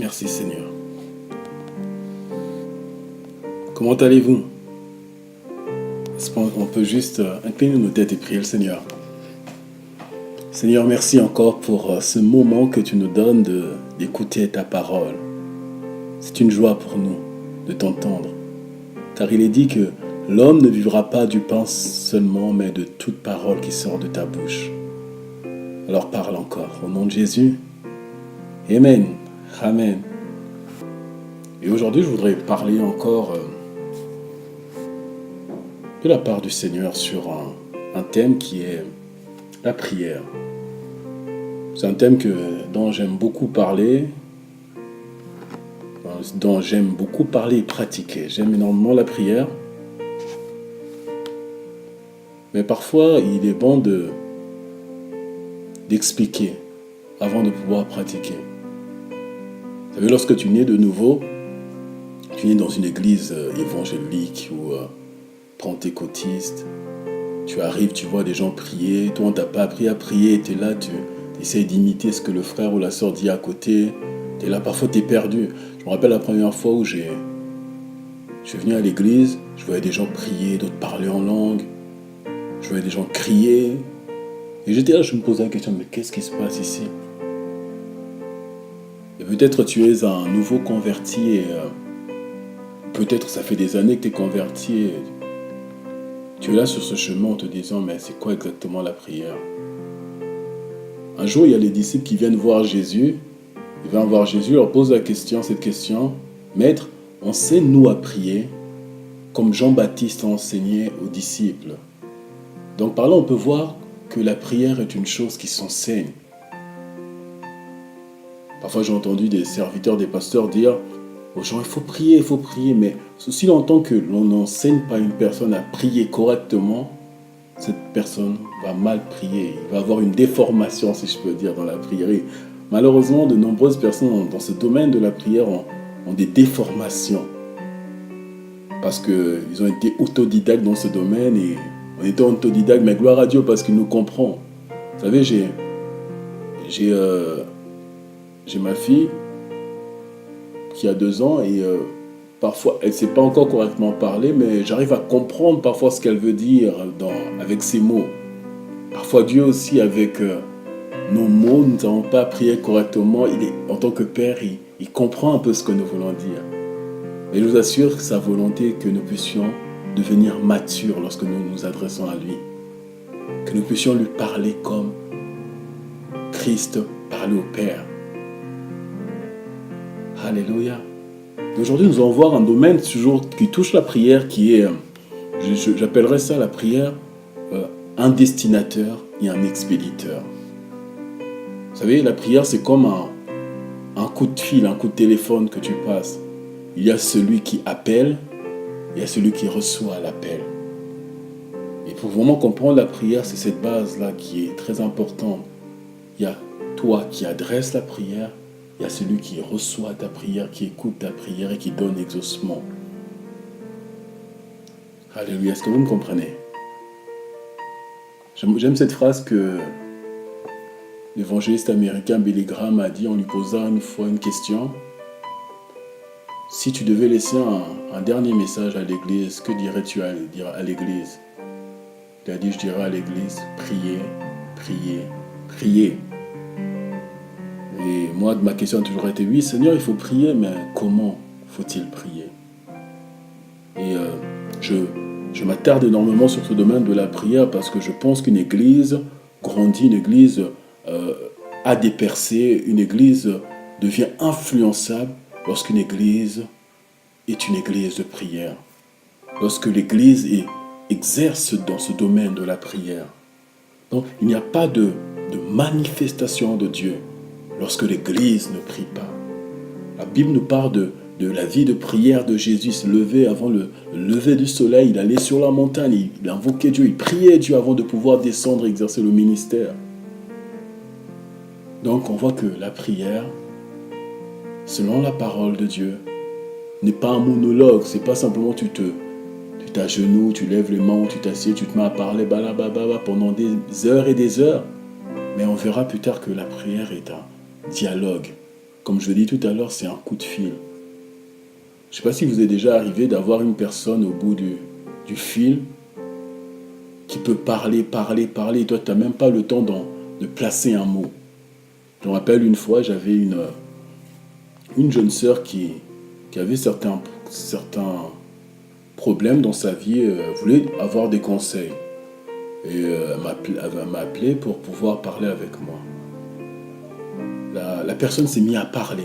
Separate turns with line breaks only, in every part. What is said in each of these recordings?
Merci Seigneur. Comment allez-vous? Est-ce qu'on peut juste incliner nos têtes et prier le Seigneur? Seigneur, merci encore pour ce moment que tu nous donnes d'écouter ta parole. C'est une joie pour nous de t'entendre. Car il est dit que l'homme ne vivra pas du pain seulement, mais de toute parole qui sort de ta bouche. Alors parle encore, au nom de Jésus. Amen. Amen. Et aujourd'hui, je voudrais parler encore de la part du Seigneur sur un thème qui est la prière. C'est un thème dont j'aime beaucoup parler, et pratiquer. J'aime énormément la prière. Mais parfois, il est bon d'expliquer avant de pouvoir pratiquer. Vous savez, lorsque tu nais de nouveau, tu nais dans une église évangélique ou pentecôtiste, tu arrives, tu vois des gens prier, toi on t'a pas appris à prier, tu es là, tu essayes d'imiter ce que le frère ou la sœur dit à côté, tu es là, parfois tu es perdu. Je me rappelle la première fois où je suis venu à l'église, je voyais des gens prier, d'autres parler en langue, je voyais des gens crier, et j'étais là, je me posais la question, mais qu'est-ce qui se passe ici? Et peut-être tu es un nouveau converti et peut-être ça fait des années que tu es converti et tu es là sur ce chemin en te disant, mais c'est quoi exactement la prière? Un jour, il y a les disciples qui viennent voir Jésus. Ils viennent voir Jésus, leur posent cette question, Maître, enseigne-nous à prier comme Jean-Baptiste a enseigné aux disciples. Donc par là, on peut voir que la prière est une chose qui s'enseigne. Parfois, j'ai entendu des serviteurs, des pasteurs dire aux gens, il faut prier, mais aussi longtemps que l'on n'enseigne pas une personne à prier correctement, cette personne va mal prier. Il va avoir une déformation, si je peux dire, dans la prière. Et malheureusement, de nombreuses personnes dans ce domaine de la prière ont des déformations. Parce qu'ils ont été autodidactes dans ce domaine et en étant autodidactes, mais gloire à Dieu parce qu'il nous comprend. Vous savez, j'ai ma fille qui a 2 ans et parfois elle ne sait pas encore correctement parler, mais j'arrive à comprendre parfois ce qu'elle veut dire avec ses mots. Parfois Dieu aussi avec nos mots, nous n'avons pas prié correctement. En tant que père, il comprend un peu ce que nous voulons dire. Et il nous assure que sa volonté que nous puissions devenir matures lorsque nous nous adressons à lui. Que nous puissions lui parler comme Christ parlait au Père. Alléluia. Aujourd'hui, nous allons voir un domaine toujours qui touche la prière, qui est, j'appellerais ça la prière, un destinateur et un expéditeur. Vous savez, la prière, c'est comme un coup de fil, un coup de téléphone que tu passes. Il y a celui qui appelle, il y a celui qui reçoit l'appel. Et pour vraiment comprendre la prière, c'est cette base-là qui est très importante. Il y a toi qui adresses la prière, il y a celui qui reçoit ta prière, qui écoute ta prière et qui donne exaucement. Alléluia, est-ce que vous me comprenez? J'aime cette phrase que l'évangéliste américain Billy Graham a dit. On lui posa une fois une question. Si tu devais laisser un dernier message à l'église, que dirais-tu à l'église? Il a dit, je dirais à l'église, priez, priez, priez. Et moi, ma question a toujours été, oui Seigneur, il faut prier, mais comment faut-il prier? Et je m'attarde énormément sur ce domaine de la prière parce que je pense qu'une église grandit, une église a des percées, une église devient influençable lorsqu'une église est une église de prière. Lorsque l'église exerce dans ce domaine de la prière. Donc, il n'y a pas de manifestation de Dieu lorsque l'église ne prie pas. La Bible nous parle de la vie de prière de Jésus. Il se levait avant le lever du soleil, il allait sur la montagne, il invoquait Dieu, il priait Dieu avant de pouvoir descendre et exercer le ministère. Donc on voit que la prière, selon la parole de Dieu, n'est pas un monologue. C'est pas simplement tu t'agenouilles, tu lèves les mains, tu t'assieds, tu te mets à parler pendant des heures et des heures. Mais on verra plus tard que la prière est un dialogue. comme je l'ai dit tout à l'heure, c'est un coup de fil. Je ne sais pas si vous est déjà arrivé d'avoir une personne au bout du fil qui peut parler, et toi, tu n'as même pas le temps de placer un mot. Je me rappelle une fois, j'avais une jeune sœur qui avait certains problèmes dans sa vie, voulait avoir des conseils. Et elle m'a appelé pour pouvoir parler avec moi. La personne s'est mise à parler.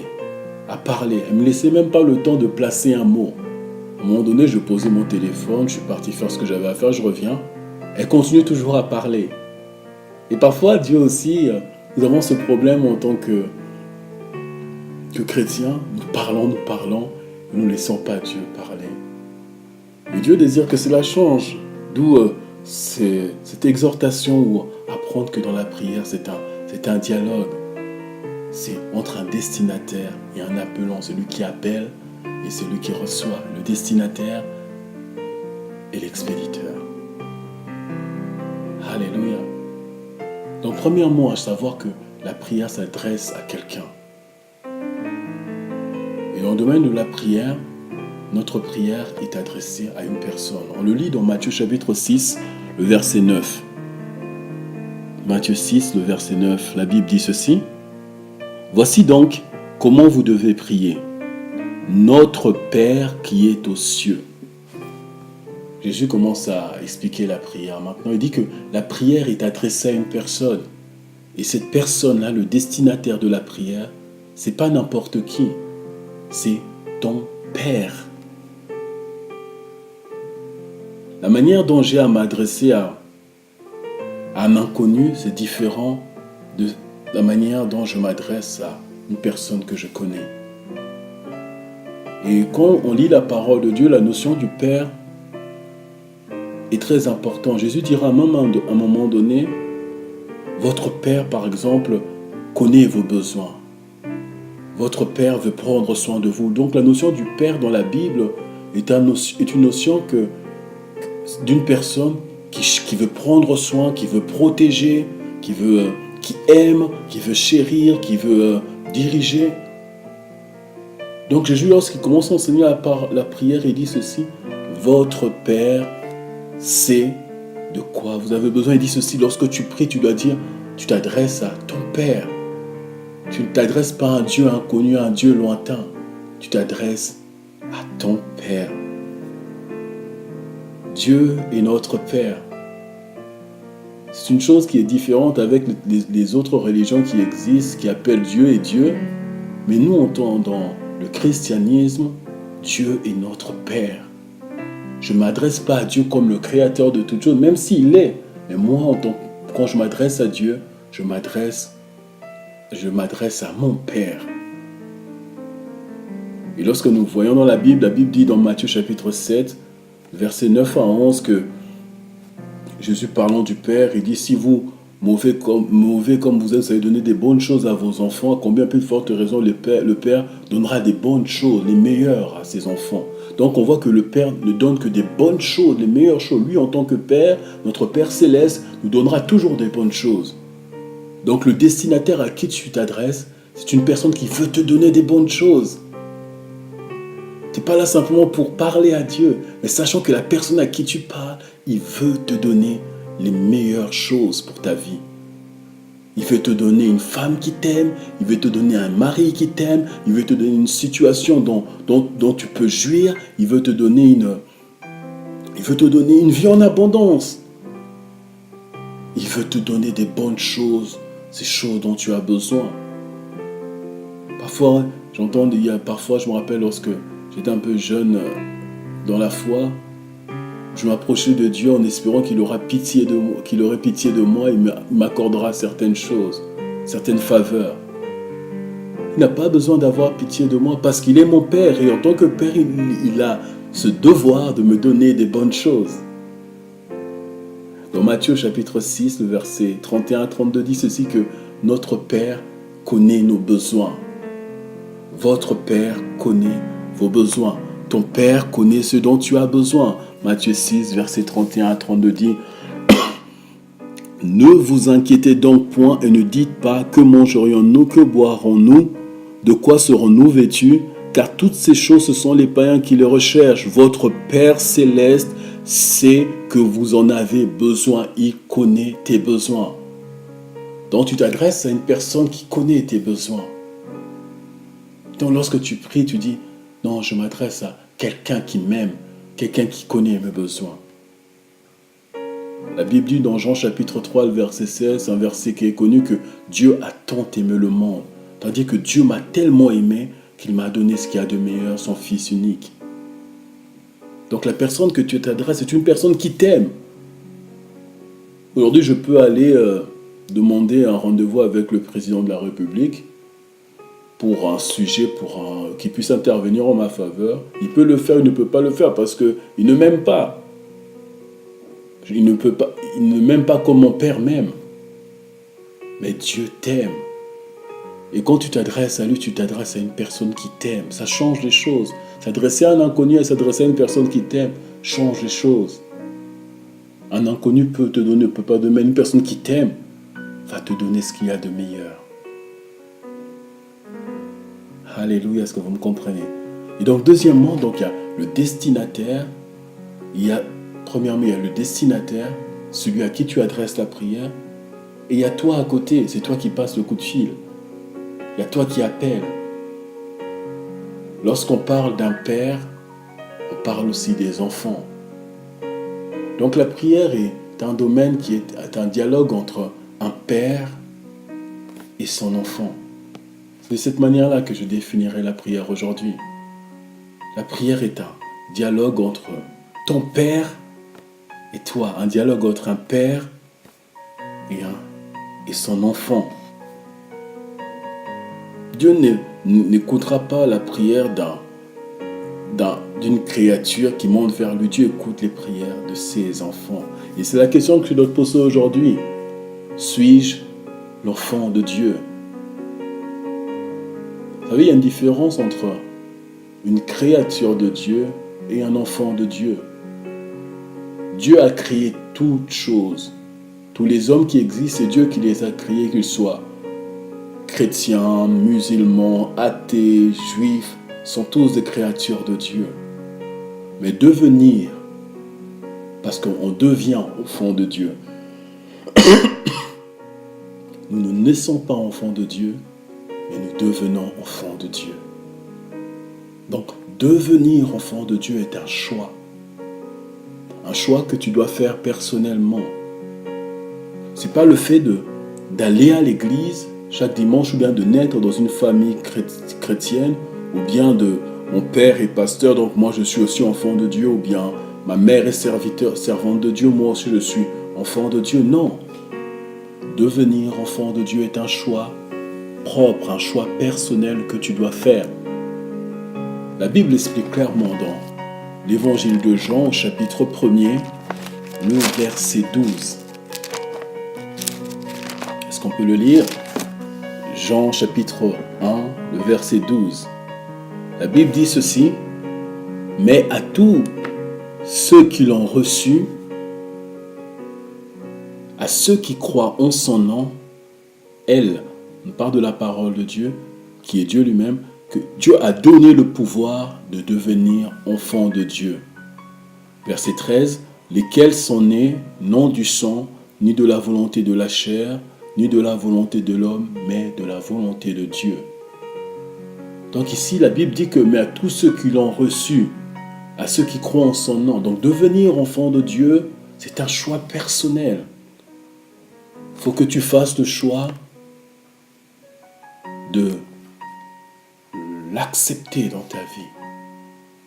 Elle ne me laissait même pas le temps de placer un mot. À un moment donné, je posais mon téléphone, je suis parti faire ce que j'avais à faire, je reviens. Elle continue toujours à parler. Et parfois, Dieu aussi, nous avons ce problème en tant que chrétiens. Nous parlons, et nous ne laissons pas Dieu parler. Et Dieu désire que cela change. D'où cette exhortation ou apprendre que dans la prière, c'est un dialogue. C'est entre un destinataire et un appelant, celui qui appelle et celui qui reçoit, le destinataire et l'expéditeur. Alléluia. Donc premièrement, à savoir que la prière s'adresse à quelqu'un. Et dans le domaine de la prière, notre prière est adressée à une personne. On le lit dans Matthieu chapitre 6, le verset 9. Matthieu 6, le verset 9, la Bible dit ceci. Voici donc comment vous devez prier. Notre Père qui est aux cieux. Jésus commence à expliquer la prière. Maintenant, il dit que la prière est adressée à une personne. Et cette personne-là, le destinataire de la prière, c'est pas n'importe qui. C'est ton Père. La manière dont j'ai à m'adresser à un inconnu, c'est différent de la manière dont je m'adresse à une personne que je connais. Et quand on lit la parole de Dieu, la notion du Père est très importante. Jésus dira à un moment donné, votre Père, par exemple, connaît vos besoins. Votre Père veut prendre soin de vous. Donc la notion du Père dans la Bible est une notion d'une personne qui veut prendre soin, qui veut protéger, qui aime, qui veut chérir, qui veut diriger. Donc Jésus, lorsqu'il commence à enseigner la prière, il dit ceci, votre Père sait de quoi vous avez besoin. Il dit ceci, lorsque tu pries, tu dois dire, tu t'adresses à ton Père. Tu ne t'adresses pas à un Dieu inconnu, à un Dieu lointain. Tu t'adresses à ton Père. Dieu est notre Père. C'est une chose qui est différente avec les autres religions qui existent, qui appellent Dieu et Dieu. Mais nous, dans le christianisme, Dieu est notre Père. Je ne m'adresse pas à Dieu comme le créateur de toutes choses, même s'il est. Mais moi, quand je m'adresse à Dieu, je m'adresse à mon Père. Et lorsque nous voyons dans la Bible dit dans Matthieu chapitre 7, versets 9 à 11, que Jésus parlant du Père, il dit, si vous, mauvais comme vous êtes, vous allez donner des bonnes choses à vos enfants, à combien plus de forte raison le Père donnera des bonnes choses, les meilleures à ses enfants. Donc on voit que le Père ne donne que des bonnes choses, les meilleures choses. Lui, en tant que Père, notre Père céleste, nous donnera toujours des bonnes choses. Donc le destinataire à qui tu t'adresses, c'est une personne qui veut te donner des bonnes choses. Tu n'es pas là simplement pour parler à Dieu, mais sachant que la personne à qui tu parles, il veut te donner les meilleures choses pour ta vie. Il veut te donner une femme qui t'aime, il veut te donner un mari qui t'aime, il veut te donner une situation dont tu peux jouir, il veut te donner une vie en abondance. Il veut te donner des bonnes choses, ces choses dont tu as besoin. Parfois, je me rappelle lorsque j'étais un peu jeune dans la foi, je m'approchais de Dieu en espérant qu'il aurait pitié de moi, il m'accordera certaines choses, certaines faveurs. Il n'a pas besoin d'avoir pitié de moi parce qu'il est mon Père et en tant que Père, il a ce devoir de me donner des bonnes choses. Dans Matthieu chapitre 6, le verset 31 à 32 dit ceci, que notre Père connaît nos besoins. Votre Père connaît vos besoins. Ton Père connaît ce dont tu as besoin. Matthieu 6, verset 31 à 32 dit, ne vous inquiétez donc point et ne dites pas que mangerions-nous, que boirons-nous, De quoi serons-nous vêtus? Car toutes ces choses, ce sont les païens qui les recherchent. Votre Père céleste sait que vous en avez besoin. Il connaît tes besoins. Donc tu t'adresses à une personne qui connaît tes besoins. Donc lorsque tu pries, tu dis, non, je m'adresse à quelqu'un qui m'aime, quelqu'un qui connaît mes besoins. La Bible dit dans Jean chapitre 3, le verset 16, un verset qui est connu, que Dieu a tant aimé le monde. Tandis que Dieu m'a tellement aimé qu'il m'a donné ce qu'il y a de meilleur, son Fils unique. Donc la personne que tu t'adresses est une personne qui t'aime. Aujourd'hui, je peux aller demander un rendez-vous avec le président de la République pour un sujet qui puisse intervenir en ma faveur. Il peut le faire, il ne peut pas le faire parce qu'il ne m'aime pas. Il ne m'aime pas comme mon Père m'aime. Mais Dieu t'aime. Et quand tu t'adresses à lui, tu t'adresses à une personne qui t'aime. Ça change les choses. S'adresser à un inconnu et s'adresser à une personne qui t'aime change les choses. Un inconnu peut te donner, peut pas donner. Une personne qui t'aime va te donner ce qu'il y a de meilleur. Alléluia, est-ce que vous me comprenez? Et donc, deuxièmement, il y a le destinataire. Premièrement, il y a le destinataire, celui à qui tu adresses la prière. Et il y a toi à côté, c'est toi qui passes le coup de fil. Il y a toi qui appelles. Lorsqu'on parle d'un père, on parle aussi des enfants. Donc la prière est un domaine qui est un dialogue entre un père et son enfant. C'est de cette manière-là que je définirai la prière aujourd'hui. La prière est un dialogue entre ton père et toi, un dialogue entre un père et son enfant. Dieu n'écoutera pas la prière d'une créature qui monte vers lui. Dieu écoute les prières de ses enfants. Et c'est la question que je dois te poser aujourd'hui. Suis-je l'enfant de Dieu? Vous savez, il y a une différence entre une créature de Dieu et un enfant de Dieu. Dieu a créé toutes choses. Tous les hommes qui existent, c'est Dieu qui les a créés, qu'ils soient chrétiens, musulmans, athées, juifs, sont tous des créatures de Dieu. Mais devenir, parce qu'on devient au fond de Dieu, nous ne naissons pas enfants de Dieu, mais nous devenons enfants de Dieu. Donc, devenir enfant de Dieu est un choix. Un choix que tu dois faire personnellement. Ce n'est pas le fait d'aller à l'église chaque dimanche ou bien de naître dans une famille chrétienne ou bien de mon père est pasteur donc moi je suis aussi enfant de Dieu ou bien ma mère est servante de Dieu, moi aussi je suis enfant de Dieu. Non. Devenir enfant de Dieu est un choix propre, un choix personnel que tu dois faire. La Bible explique clairement dans l'évangile de Jean au chapitre 1er, le verset 12. Est-ce qu'on peut le lire? Jean chapitre 1, le verset 12. La Bible dit ceci: mais à tous ceux qui l'ont reçu, à ceux qui croient en son nom, on parle de la parole de Dieu, qui est Dieu lui-même, que Dieu a donné le pouvoir de devenir enfants de Dieu. Verset 13, lesquels sont nés non du sang, ni de la volonté de la chair, ni de la volonté de l'homme, mais de la volonté de Dieu. Donc ici, la Bible dit que, mais à tous ceux qui l'ont reçu, à ceux qui croient en son nom. Donc devenir enfant de Dieu, c'est un choix personnel. Il faut que tu fasses le choix de l'accepter dans ta vie.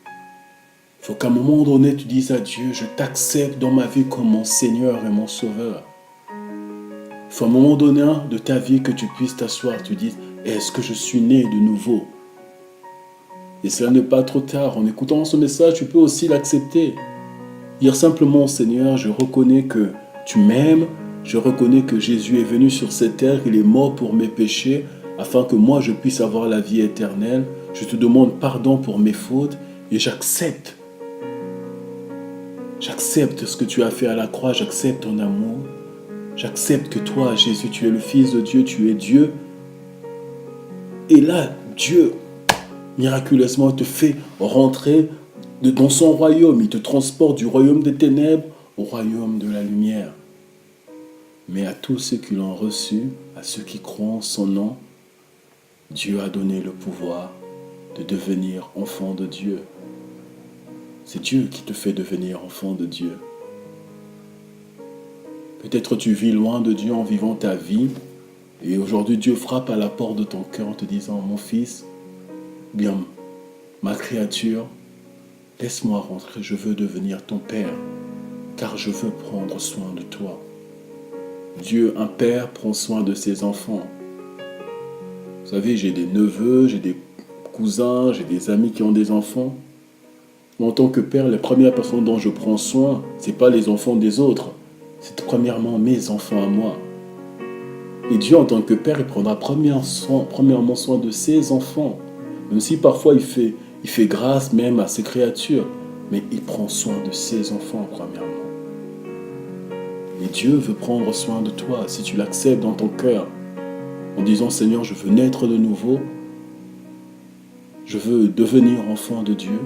Il faut qu'à un moment donné, tu dises à Dieu, je t'accepte dans ma vie comme mon Seigneur et mon Sauveur. Il faut à un moment donné de ta vie que tu puisses t'asseoir, tu dises, est-ce que je suis né de nouveau? Et cela n'est pas trop tard. En écoutant ce message, tu peux aussi l'accepter. Dire simplement, Seigneur, je reconnais que tu m'aimes, je reconnais que Jésus est venu sur cette terre, il est mort pour mes péchés, afin que moi je puisse avoir la vie éternelle. Je te demande pardon pour mes fautes et j'accepte. J'accepte ce que tu as fait à la croix, j'accepte ton amour. J'accepte que toi, Jésus, tu es le Fils de Dieu, tu es Dieu. Et là, Dieu, miraculeusement, te fait rentrer dans son royaume. Il te transporte du royaume des ténèbres au royaume de la lumière. Mais à tous ceux qui l'ont reçu, à ceux qui croient en son nom, Dieu a donné le pouvoir de devenir enfant de Dieu. C'est Dieu qui te fait devenir enfant de Dieu. Peut-être tu vis loin de Dieu en vivant ta vie, et aujourd'hui Dieu frappe à la porte de ton cœur en te disant, mon fils, bien, ma créature, laisse-moi rentrer, je veux devenir ton père, car je veux prendre soin de toi. Dieu, un père, prend soin de ses enfants. Vous savez, j'ai des neveux, j'ai des cousins, j'ai des amis qui ont des enfants. En tant que père, la première personne dont je prends soin, ce n'est pas les enfants des autres. C'est premièrement mes enfants à moi. Et Dieu, en tant que père, il prendra premièrement soin de ses enfants. Même si parfois il fait grâce même à ses créatures. Mais il prend soin de ses enfants premièrement. Et Dieu veut prendre soin de toi si tu l'acceptes dans ton cœur. En disant, Seigneur, je veux naître de nouveau. Je veux devenir enfant de Dieu.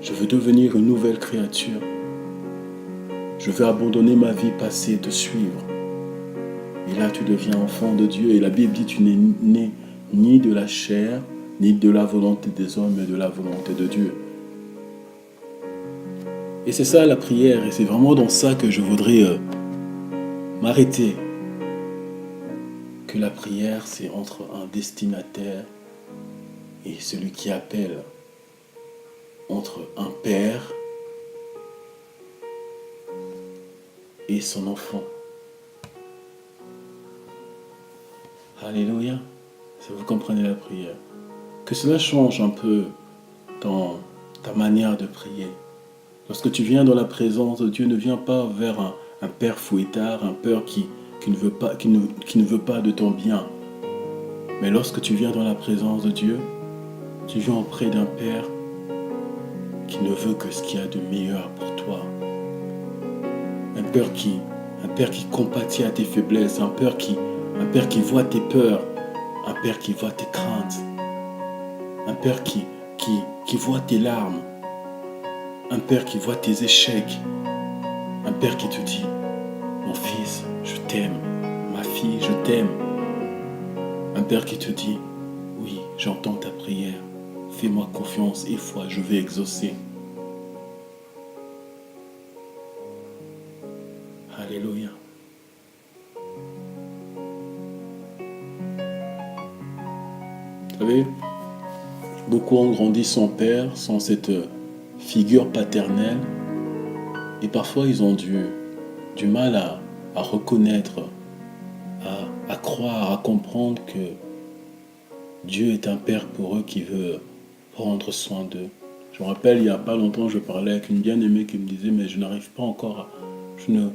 Je veux devenir une nouvelle créature. Je veux abandonner ma vie passée et te suivre. Et là, tu deviens enfant de Dieu. Et la Bible dit, tu n'es né ni de la chair, ni de la volonté des hommes, mais de la volonté de Dieu. Et c'est ça la prière. Et c'est vraiment dans ça que je voudrais m'arrêter. Que la prière, c'est entre un destinataire et celui qui appelle. Entre un père et son enfant. Alléluia. Si vous comprenez la prière. Que cela change un peu dans ta manière de prier. Lorsque tu viens dans la présence de Dieu, ne viens pas vers un père fouettard, un père qui ne veut pas de ton bien. Mais lorsque tu viens dans la présence de Dieu, tu viens auprès d'un père qui ne veut que ce qu'il y a de meilleur pour toi. Un père qui compatit à tes faiblesses, un père qui voit tes peurs, un père qui voit tes craintes, un père qui voit tes larmes, un père qui voit tes échecs, un père qui te dit, mon fils, je t'aime, ma fille, je t'aime. Un père qui te dit, oui, j'entends ta prière, fais-moi confiance et foi, je vais exaucer. Alléluia. Vous savez, beaucoup ont grandi sans père, sans cette figure paternelle, et parfois ils ont du mal à reconnaître, à croire, à comprendre que Dieu est un père pour eux qui veut prendre soin d'eux. Je me rappelle, il n'y a pas longtemps, je parlais avec une bien-aimée qui me disait, mais je n'arrive pas encore je ne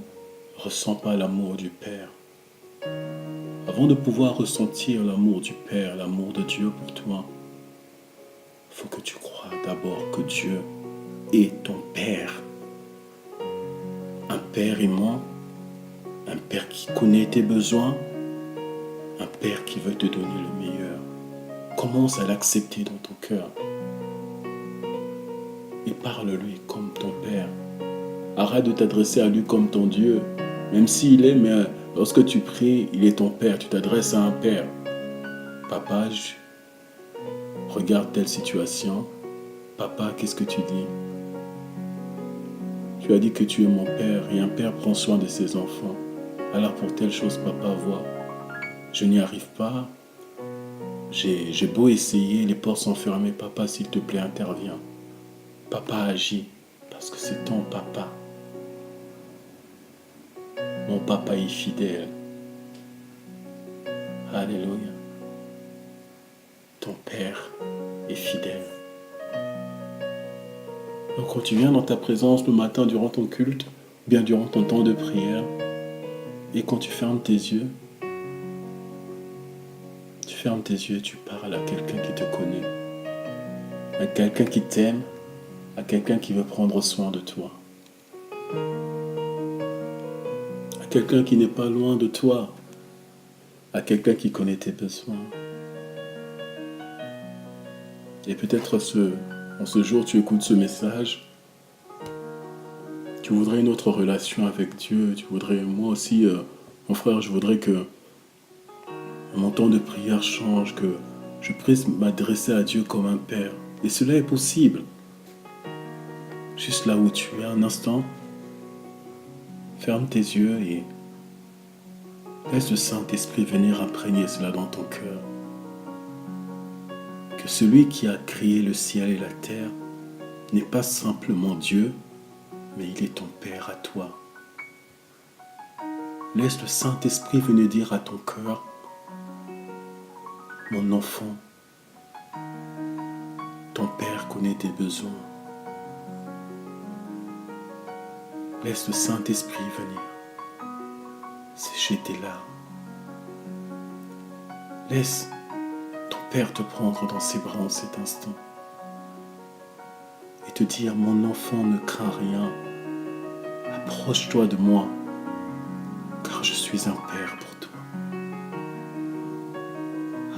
ressens pas l'amour du Père. Avant de pouvoir ressentir l'amour du Père, l'amour de Dieu pour toi, il faut que tu crois d'abord que Dieu est ton Père. Un Père aimant, un Père qui connaît tes besoins, un Père qui veut te donner le meilleur. Commence à l'accepter dans ton cœur. Et parle-lui comme ton Père. Arrête de t'adresser à lui comme ton Dieu. Même s'il est, mais lorsque tu pries, il est ton Père. Tu t'adresses à un Père. Papa, regarde telle situation. Papa, qu'est-ce que tu dis? Tu as dit que tu es mon Père et un Père prend soin de ses enfants. Alors pour telle chose, papa, vois. Je n'y arrive pas. J'ai beau essayer, les portes sont fermées. Papa, s'il te plaît, interviens. Papa agit parce que c'est ton papa. Mon papa est fidèle. Alléluia. Ton Père est fidèle. Donc quand tu viens dans ta présence le matin durant ton culte, bien durant ton temps de prière, et quand tu fermes tes yeux, et tu parles à quelqu'un qui te connaît, à quelqu'un qui t'aime, à quelqu'un qui veut prendre soin de toi, à quelqu'un qui n'est pas loin de toi, à quelqu'un qui connaît tes besoins. Et peut-être en ce jour, tu écoutes ce message. Tu voudrais une autre relation avec Dieu. Tu voudrais, moi aussi, mon frère, je voudrais que mon temps de prière change, que je puisse m'adresser à Dieu comme un père. Et cela est possible. Juste là où tu es, un instant, ferme tes yeux et laisse le Saint-Esprit venir imprégner cela dans ton cœur. Que celui qui a créé le ciel et la terre n'est pas simplement Dieu, mais il est ton Père à toi. Laisse le Saint-Esprit venir dire à ton cœur, mon enfant, ton Père connaît tes besoins. Laisse le Saint-Esprit venir sécher tes larmes. Laisse ton Père te prendre dans ses bras en cet instant et te dire, mon enfant, ne crains rien, approche-toi de moi, car je suis un Père pour toi.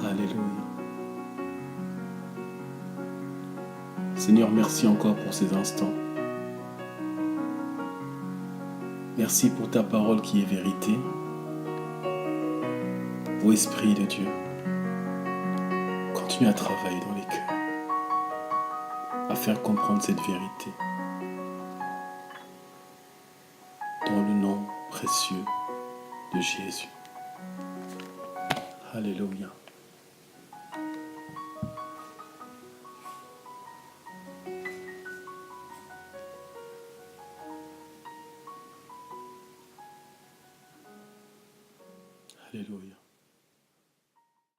Alléluia. Seigneur, merci encore pour ces instants. Merci pour ta parole qui est vérité. Ô Esprit de Dieu, continue à travailler dans les cœurs, à faire comprendre cette vérité. Dans le nom précieux de Jésus. Alléluia. Alléluia.